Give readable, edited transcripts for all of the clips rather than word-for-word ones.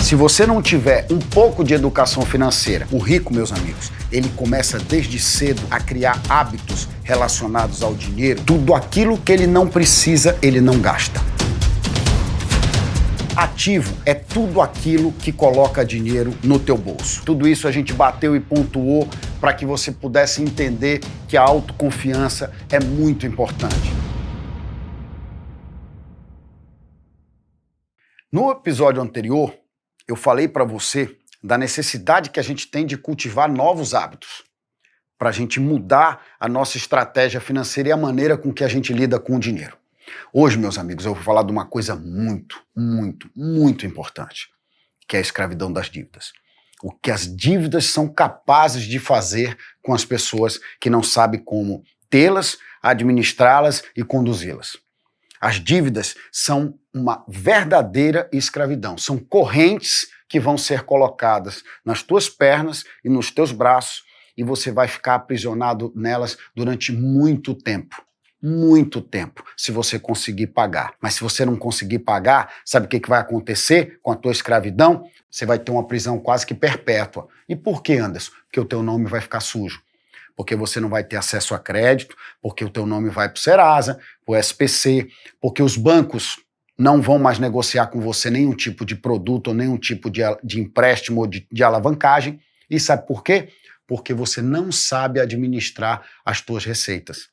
Se você não tiver um pouco de educação financeira, o rico, meus amigos, ele começa desde cedo a criar hábitos relacionados ao dinheiro. Tudo aquilo que ele não precisa, ele não gasta. Ativo é tudo aquilo que coloca dinheiro no teu bolso. Tudo isso a gente bateu e pontuou para que você pudesse entender que a autoconfiança é muito importante. No episódio anterior, eu falei para você da necessidade que a gente tem de cultivar novos hábitos para a gente mudar a nossa estratégia financeira e a maneira com que a gente lida com o dinheiro. Hoje, meus amigos, eu vou falar de uma coisa muito importante, que é a escravidão das dívidas. O que as dívidas são capazes de fazer com as pessoas que não sabem como tê-las, administrá-las e conduzi-las. As dívidas são uma verdadeira escravidão, são correntes que vão ser colocadas nas tuas pernas e nos teus braços e você vai ficar aprisionado nelas durante muito tempo, se você conseguir pagar. Mas se você não conseguir pagar, sabe o que vai acontecer com a tua escravidão? Você vai ter uma prisão quase que perpétua. E por que, Anderson? Porque o teu nome vai ficar sujo. Porque você não vai ter acesso a crédito, porque o teu nome vai para o Serasa, para o SPC, porque os bancos não vão mais negociar com você nenhum tipo de produto ou nenhum tipo de empréstimo ou de alavancagem. E sabe por quê? Porque você não sabe administrar as tuas receitas.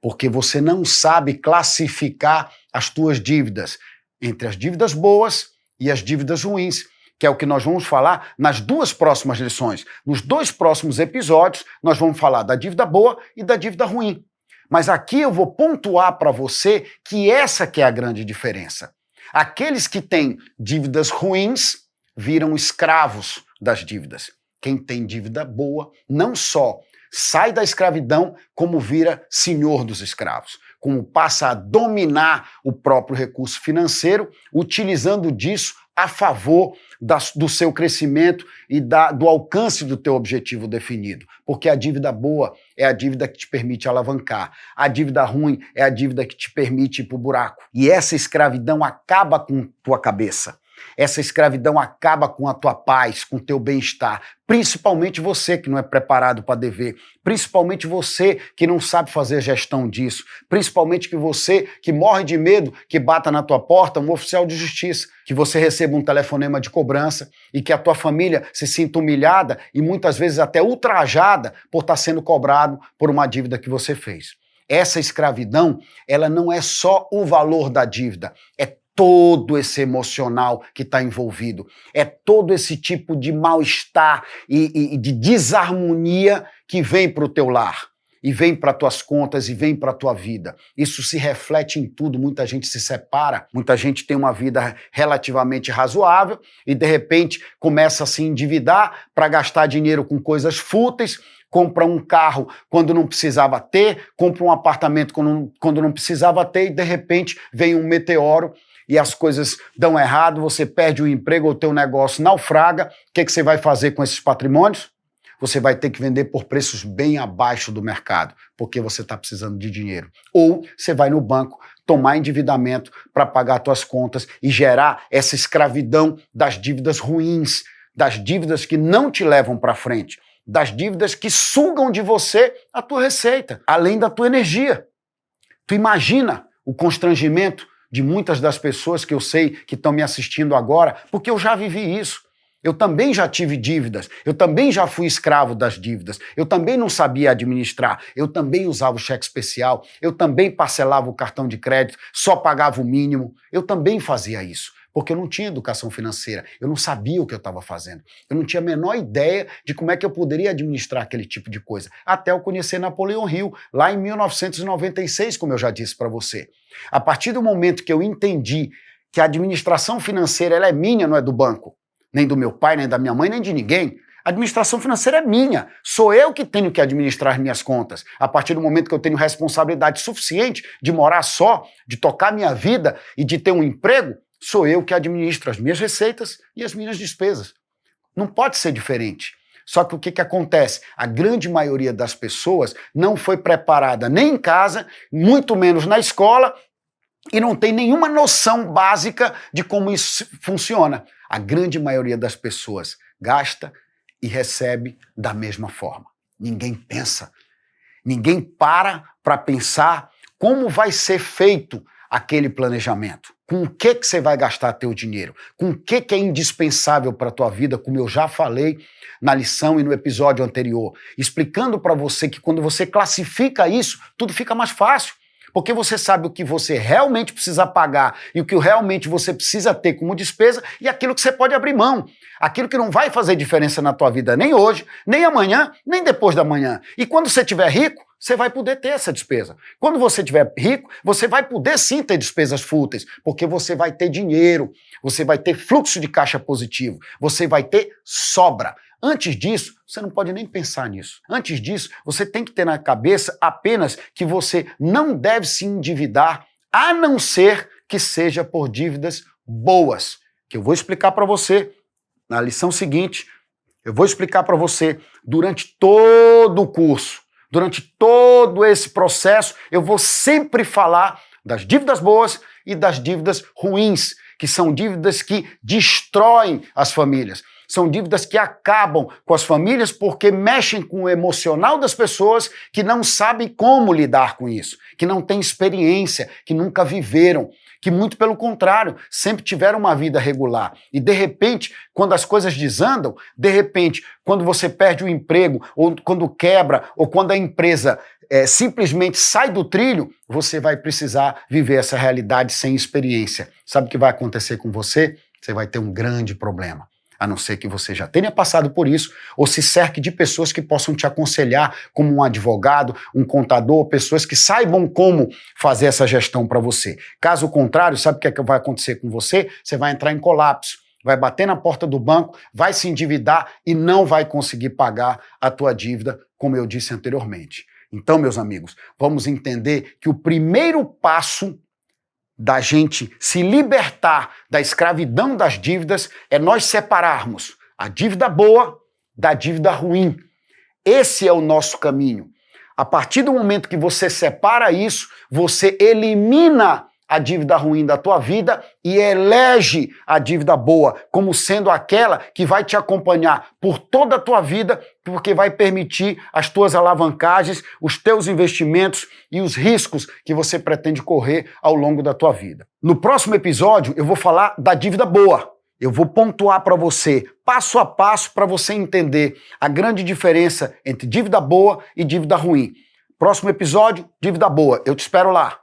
Porque você não sabe classificar as tuas dívidas entre as dívidas boas e as dívidas ruins, que é o que nós vamos falar nas duas próximas lições. Nos dois próximos episódios, nós vamos falar da dívida boa e da dívida ruim. Mas aqui eu vou pontuar para você que essa que é a grande diferença. Aqueles que têm dívidas ruins viram escravos das dívidas. Quem tem dívida boa não só sai da escravidão, como vira senhor dos escravos, como passa a dominar o próprio recurso financeiro, utilizando disso a favor do seu crescimento e do alcance do teu objetivo definido. Porque a dívida boa é a dívida que te permite alavancar. A dívida ruim é a dívida que te permite ir para o buraco. E essa escravidão acaba com tua cabeça. Essa escravidão acaba com a tua paz, com o teu bem-estar. Principalmente você que não é preparado para dever. Principalmente você que não sabe fazer gestão disso. Principalmente que você que morre de medo que bata na tua porta um oficial de justiça. Que você receba um telefonema de cobrança e que a tua família se sinta humilhada e muitas vezes até ultrajada por estar sendo cobrado por uma dívida que você fez. Essa escravidão, ela não é só o valor da dívida, é todo esse emocional que está envolvido, é todo esse tipo de mal-estar e de desarmonia que vem para o teu lar, e vem para tuas contas, e vem para a tua vida. Isso se reflete em tudo, muita gente se separa, muita gente tem uma vida relativamente razoável e de repente começa a se endividar para gastar dinheiro com coisas fúteis, compra um carro quando não precisava ter, compra um apartamento quando não precisava ter e de repente vem um meteoro e as coisas dão errado, você perde o emprego, o teu negócio naufraga, o que você vai fazer com esses patrimônios? Você vai ter que vender por preços bem abaixo do mercado, porque você está precisando de dinheiro. Ou você vai no banco tomar endividamento para pagar suas contas e gerar essa escravidão das dívidas ruins, das dívidas que não te levam para frente, das dívidas que sugam de você a tua receita, além da tua energia. Tu imagina o constrangimento de muitas das pessoas que eu sei que estão me assistindo agora, porque eu já vivi isso. Eu também já tive dívidas, eu também já fui escravo das dívidas, eu também não sabia administrar, eu também usava o cheque especial, eu também parcelava o cartão de crédito, só pagava o mínimo, eu também fazia isso, porque eu não tinha educação financeira, eu não sabia o que eu estava fazendo, eu não tinha a menor ideia de como é que eu poderia administrar aquele tipo de coisa, até eu conhecer Napoleão Hill, lá em 1996, como eu já disse para você. A partir do momento que eu entendi que a administração financeira ela é minha, não é do banco, nem do meu pai, nem da minha mãe, nem de ninguém. A administração financeira é minha. Sou eu que tenho que administrar minhas contas. A partir do momento que eu tenho responsabilidade suficiente de morar só, de tocar minha vida e de ter um emprego, sou eu que administro as minhas receitas e as minhas despesas. Não pode ser diferente. Só que o que acontece? A grande maioria das pessoas não foi preparada nem em casa, muito menos na escola, e não tem nenhuma noção básica de como isso funciona. A grande maioria das pessoas gasta e recebe da mesma forma. Ninguém pensa, ninguém para pensar como vai ser feito aquele planejamento. Com o que você vai gastar teu dinheiro? Com o que é indispensável para a tua vida, como eu já falei na lição e no episódio anterior, explicando para você que quando você classifica isso, tudo fica mais fácil. Porque você sabe o que você realmente precisa pagar e o que realmente você precisa ter como despesa e aquilo que você pode abrir mão. Aquilo que não vai fazer diferença na tua vida nem hoje, nem amanhã, nem depois da manhã. E quando você estiver rico, você vai poder ter essa despesa. Quando você estiver rico, você vai poder sim ter despesas fúteis, porque você vai ter dinheiro, você vai ter fluxo de caixa positivo, você vai ter sobra. Antes disso, você não pode nem pensar nisso. Antes disso, você tem que ter na cabeça apenas que você não deve se endividar, a não ser que seja por dívidas boas, que eu vou explicar para você na lição seguinte. Eu vou explicar para você durante todo o curso, durante todo esse processo, eu vou sempre falar das dívidas boas e das dívidas ruins, que são dívidas que destroem as famílias. São dívidas que acabam com as famílias porque mexem com o emocional das pessoas que não sabem como lidar com isso, que não têm experiência, que nunca viveram, que muito pelo contrário, sempre tiveram uma vida regular. E de repente, quando as coisas desandam, de repente, quando você perde o emprego, ou quando quebra, ou quando a empresa simplesmente sai do trilho, você vai precisar viver essa realidade sem experiência. Sabe o que vai acontecer com você? Você vai ter um grande problema. A não ser que você já tenha passado por isso, ou se cerque de pessoas que possam te aconselhar, como um advogado, um contador, pessoas que saibam como fazer essa gestão para você. Caso contrário, sabe o que vai acontecer com você? Você vai entrar em colapso, vai bater na porta do banco, vai se endividar e não vai conseguir pagar a tua dívida, como eu disse anteriormente. Então, meus amigos, vamos entender que o primeiro passo da gente se libertar da escravidão das dívidas é nós separarmos a dívida boa da dívida ruim. Esse é o nosso caminho. A partir do momento que você separa isso, você elimina a dívida ruim da tua vida e elege a dívida boa como sendo aquela que vai te acompanhar por toda a tua vida, porque vai permitir as tuas alavancagens, os teus investimentos e os riscos que você pretende correr ao longo da tua vida. No próximo episódio, eu vou falar da dívida boa. Eu vou pontuar para você, passo a passo, para você entender a grande diferença entre dívida boa e dívida ruim. Próximo episódio, dívida boa. Eu te espero lá.